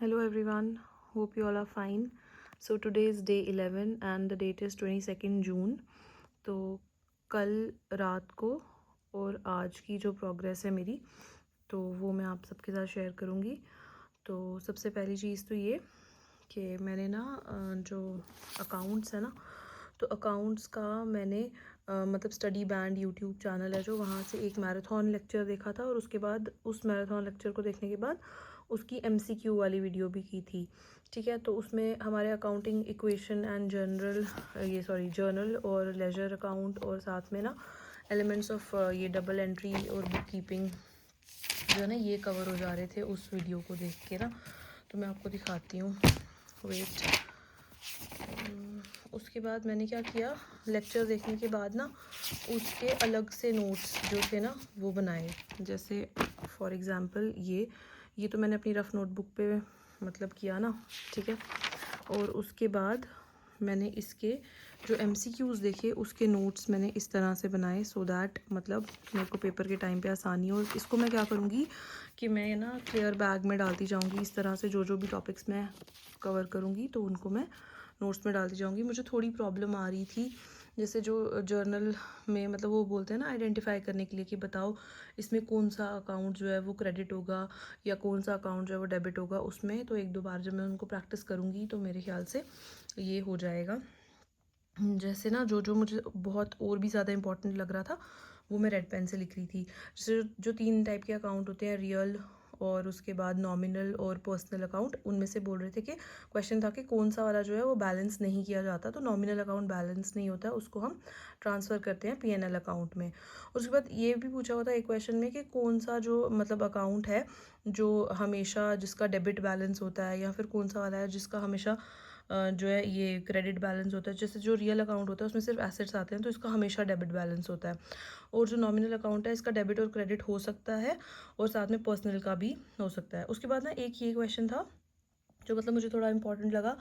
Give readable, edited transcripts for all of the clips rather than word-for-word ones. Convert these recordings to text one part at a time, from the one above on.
Hello everyone, hope you all are fine. So today is day 11 and the date is 22nd June. तो कल रात को और आज की जो प्रोग्रेस है मेरी तो वो मैं आप सबके साथ शेयर करूँगी। तो सबसे पहली चीज़ तो ये कि मैंने ना जो अकाउंट्स है ना तो अकाउंट्स का मैंने मतलब स्टडी बैंड यूट्यूब चैनल है जो वहाँ से एक मैराथन लेक्चर देखा था और उसके बाद उस मैराथन लेक्चर को देखने के बाद उसकी MCQ वाली वीडियो भी की थी। ठीक है, तो उसमें हमारे अकाउंटिंग इक्वेशन एंड जर्नल और लेजर अकाउंट और साथ में ना एलिमेंट्स ऑफ ये डबल एंट्री और बुक कीपिंग जो है ना ये कवर हो जा रहे थे उस वीडियो को देख के ना। तो मैं आपको दिखाती हूँ, वेट। उसके बाद मैंने क्या किया, लेक्चर देखने के बाद ना उसके अलग से नोट्स जो थे ना वो बनाए। जैसे फॉर एग्ज़ाम्पल ये तो मैंने अपनी रफ़ नोटबुक पे मतलब किया ना, ठीक है। और उसके बाद मैंने इसके जो MCQs देखे उसके नोट्स मैंने इस तरह से बनाए सो दैट मतलब मेरे को पेपर के टाइम पे आसानी हो। और इसको मैं क्या करूँगी कि मैं ना क्लियर बैग में डालती जाऊँगी इस तरह से, जो भी टॉपिक्स मैं कवर करूँगी तो उनको मैं नोट्स में डालती जाऊँगी। मुझे थोड़ी प्रॉब्लम आ रही थी जैसे जो जर्नल में मतलब वो बोलते हैं ना आइडेंटिफाई करने के लिए कि बताओ इसमें कौन सा अकाउंट जो है वो क्रेडिट होगा या कौन सा अकाउंट जो है वो डेबिट होगा उसमें। तो 1-2 बार जब मैं उनको प्रैक्टिस करूँगी तो मेरे ख्याल से ये हो जाएगा। जैसे ना जो मुझे बहुत और भी ज़्यादा इंपॉर्टेंट लग रहा था वो मैं रेड पेन से लिख रही थी। जैसे जो 3 टाइप के अकाउंट होते हैं, रियल और उसके बाद नॉमिनल और पर्सनल अकाउंट, उनमें से बोल रहे थे कि क्वेश्चन था कि कौन सा वाला जो है वो बैलेंस नहीं किया जाता। तो नॉमिनल अकाउंट बैलेंस नहीं होता है, उसको हम ट्रांसफ़र करते हैं PNL अकाउंट में। उसके बाद ये भी पूछा हुआ था एक क्वेश्चन में कि कौन सा जो मतलब अकाउंट है जो हमेशा जिसका डेबिट बैलेंस होता है या फिर कौन सा वाला है जिसका हमेशा जो है ये क्रेडिट बैलेंस होता है। जैसे जो रियल अकाउंट होता है उसमें सिर्फ एसेट्स आते हैं तो इसका हमेशा डेबिट बैलेंस होता है। और जो नॉमिनल अकाउंट है इसका डेबिट और क्रेडिट हो सकता है और साथ में पर्सनल का भी हो सकता है। उसके बाद ना एक ये क्वेश्चन था जो मतलब मुझे थोड़ा इंपॉर्टेंट लगा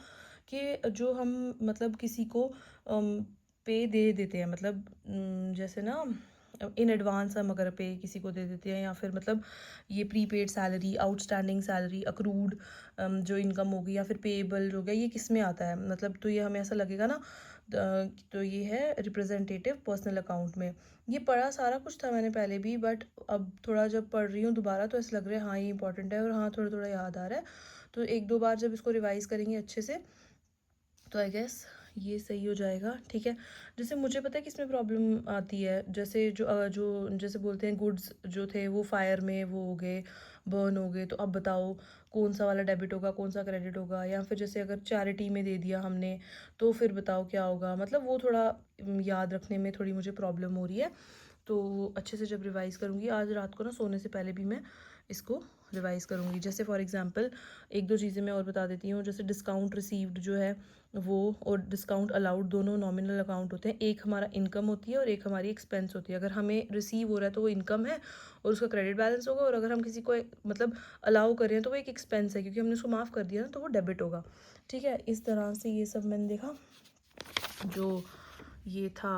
कि जो हम मतलब किसी को पे दे देते हैं, मतलब जैसे ना इन एडवांस हम अगर पे किसी को दे देते हैं या फिर मतलब ये prepaid salary, outstanding salary, accrued जो इनकम होगी या फिर पेएबल हो गया, ये किस में आता है मतलब। तो ये हमें ऐसा लगेगा ना तो ये है रिप्रेजेंटेटिव पर्सनल अकाउंट में। ये पढ़ा सारा कुछ था मैंने पहले भी, बट अब थोड़ा जब पढ़ रही हूँ दोबारा तो ऐसा लग रहा है हाँ ये इंपॉर्टेंट है और हाँ थोड़ा थोड़ा याद आ रहा है। तो 1-2 बार जब इसको रिवाइज़ करेंगे अच्छे से तो आई गेस ये सही हो जाएगा। ठीक है, जैसे मुझे पता है कि इसमें प्रॉब्लम आती है, जैसे जो जैसे बोलते हैं गुड्स जो थे वो फायर में वो हो गए, बर्न हो गए, तो अब बताओ कौन सा वाला डेबिट होगा कौन सा क्रेडिट होगा। या फिर जैसे अगर चैरिटी में दे दिया हमने तो फिर बताओ क्या होगा, मतलब वो थोड़ा याद रखने में थोड़ी मुझे प्रॉब्लम हो रही है। तो अच्छे से जब रिवाइज़ करूँगी आज रात को ना सोने से पहले भी मैं इसको रिवाइज़ करूँगी। जैसे फॉर एग्ज़ाम्पल 1-2 चीज़ें मैं और बता देती हूँ। जैसे डिस्काउंट रिसीव्ड जो है वो और डिस्काउंट अलाउड दोनों नॉमिनल अकाउंट होते हैं। एक हमारा इनकम होती है और एक हमारी एक्सपेंस होती है। अगर हमें रिसीव हो रहा है तो वो इनकम है और उसका क्रेडिट बैलेंस होगा, और अगर हम किसी को मतलब अलाउ कर रहे हैं तो वो एक एक्सपेंस है क्योंकि हमने उसको माफ़ कर दिया ना, तो वो डेबिट होगा। ठीक है, इस तरह से ये सब मैंने देखा जो ये था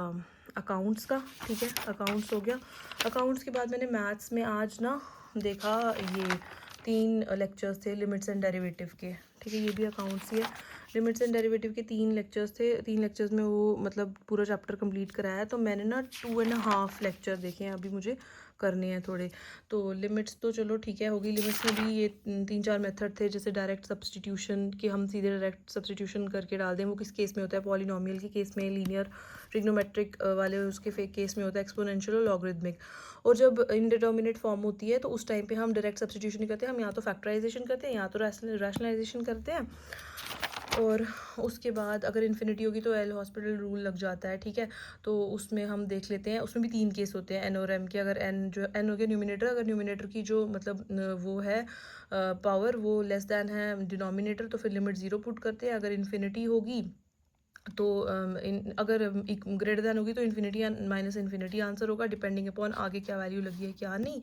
अकाउंट्स का। ठीक है, अकाउंट्स हो गया। अकाउंट्स के बाद मैंने मैथ्स में आज ना देखा ये 3 लेक्चर्स थे लिमिट्स एंड डेरिवेटिव के। ठीक है, ये भी अकाउंट्स ही है। लिमिट्स एंड डेरिवेटिव के 3 लेक्चर्स थे। 3 लेक्चर्स में वो मतलब पूरा चैप्टर कंप्लीट कराया। तो मैंने ना 2.5 लेक्चर देखे हैं, अभी मुझे करने हैं थोड़े। तो लिमिट्स तो चलो ठीक है होगी। लिमिट्स में भी ये 3-4 मेथड थे, जैसे डायरेक्ट सब्सटीट्यूशन कि हम सीधे डायरेक्ट सब्सटीट्यूशन करके डाल दें। वो किस केस में होता है, पॉलिनोमियल के केस में, लीनियर ट्रिग्नोमेट्रिक वाले उसके केस में होता है एक्सपोनेंशियल और लॉगरिदमिक। और जब इनडिटर्मिनेट फॉर्म होती है तो उस टाइम पे हम डायरेक्ट सब्सटीट्यूशन नहीं करते, हम या तो फैक्टराइजेशन करते हैं या तो रैशनलाइजेशन करते हैं। और उसके बाद अगर इन्फिनिटी होगी तो एल हॉस्पिटल रूल लग जाता है। ठीक है, तो उसमें हम देख लेते हैं। उसमें भी 3 केस होते हैं एन और एम के। अगर एन जो एन हो गया न्यूमिनेटर, अगर न्यूमिनेटर की जो मतलब वो है पावर वो लेस दैन है डिनोमिनेटर तो फिर लिमिट 0 पुट करते हैं। अगर इन्फिनिटी होगी तो अगर ग्रेटर दैन होगी तो इन्फिनिटी या माइनस इन्फिनिटी आंसर होगा, डिपेंडिंग अपॉन आगे क्या वैल्यू लगी है क्या नहीं।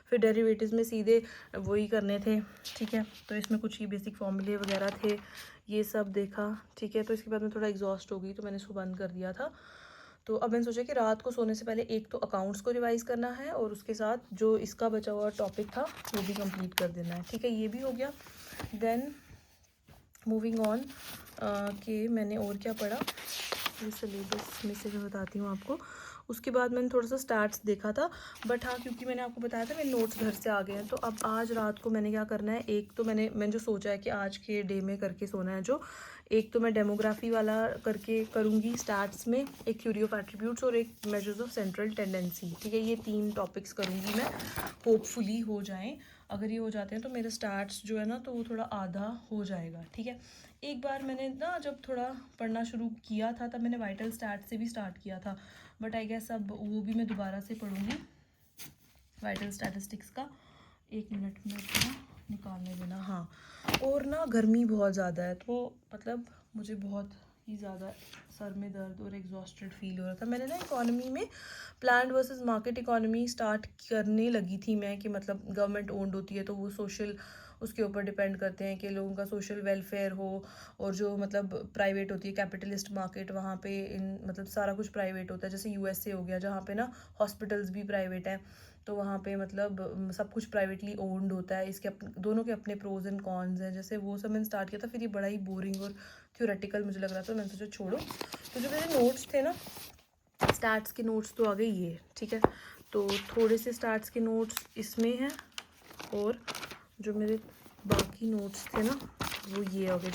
फिर डेरिवेटिव्स में सीधे वही करने थे। ठीक है, तो इसमें कुछ ही बेसिक फॉर्मूले वगैरह थे, ये सब देखा। ठीक है, तो इसके बाद मैं थोड़ा एग्जॉस्ट हो गई तो मैंने इसको बंद कर दिया था। तो अब मैंने सोचा कि रात को सोने से पहले एक तो अकाउंट्स को रिवाइज़ करना है और उसके साथ जो इसका बचा हुआ टॉपिक था वो भी कंप्लीट कर देना है। ठीक है, ये भी हो गया। देन मूविंग ऑन कि मैंने और क्या पढ़ा, ये सिलेबस में से मैं बताती हूँ आपको। उसके बाद मैंने थोड़ा सा स्टार्ट्स देखा था, बट हाँ क्योंकि मैंने आपको बताया था मेरे नोट्स घर से आ गए हैं, तो अब आज रात को मैंने क्या करना है, एक तो मैंने जो सोचा है कि आज के डे में करके सोना है जो, एक तो मैं डेमोग्राफी वाला करके करूँगी स्टार्ट्स में, एक थ्योरी ऑफ एट्रीब्यूट्स और एक मेजर्स ऑफ सेंट्रल टेंडेंसी, ठीक है। ये 3 टॉपिक्स करूँगी मैं, होपफुली हो जाएँ। अगर ये हो जाते हैं तो मेरा स्टार्ट्स जो है ना तो वो थोड़ा आधा हो जाएगा, ठीक है। एक बार मैंने ना जब थोड़ा पढ़ना शुरू किया था तब मैंने वाइटल स्टैट्स से भी स्टार्ट किया था, बट आई गेस अब वो भी मैं दोबारा से पढ़ूँगी, वाइटल स्टैटिस्टिक्स का। 1 मिनट में ना निकालने देना, हाँ। और ना गर्मी बहुत ज़्यादा है, तो मतलब मुझे बहुत ही ज़्यादा सर में दर्द और एग्जॉस्टेड फील हो रहा था। मैंने ना इकोनॉमी में planned versus market economy start करने लगी थी मैं, कि मतलब गवर्नमेंट ओन्ड होती है तो वो सोशल उसके ऊपर डिपेंड करते हैं कि लोगों का सोशल वेलफेयर हो, और जो मतलब प्राइवेट होती है कैपिटलिस्ट मार्केट, वहाँ पे इन मतलब सारा कुछ प्राइवेट होता है। जैसे यूएसए हो गया जहाँ पे ना हॉस्पिटल्स भी प्राइवेट हैं, तो वहाँ पे मतलब सब कुछ प्राइवेटली ओन्ड होता है। इसके दोनों के अपने प्रोज एंड कॉन्स हैं। जैसे वो सब मैंने स्टार्ट किया था, फिर ये बड़ा ही बोरिंग और थ्योरेटिकल मुझे लग रहा था, मैंने सोचा छोड़ो। तो जो मेरे नोट्स थे ना, स्टार्ट्स के नोट्स तो आ गए ये, ठीक है। तो थोड़े से स्टार्ट्स के नोट्स इसमें हैं, और जो मेरे बाकी नोट्स थे ना वो ये आ गए।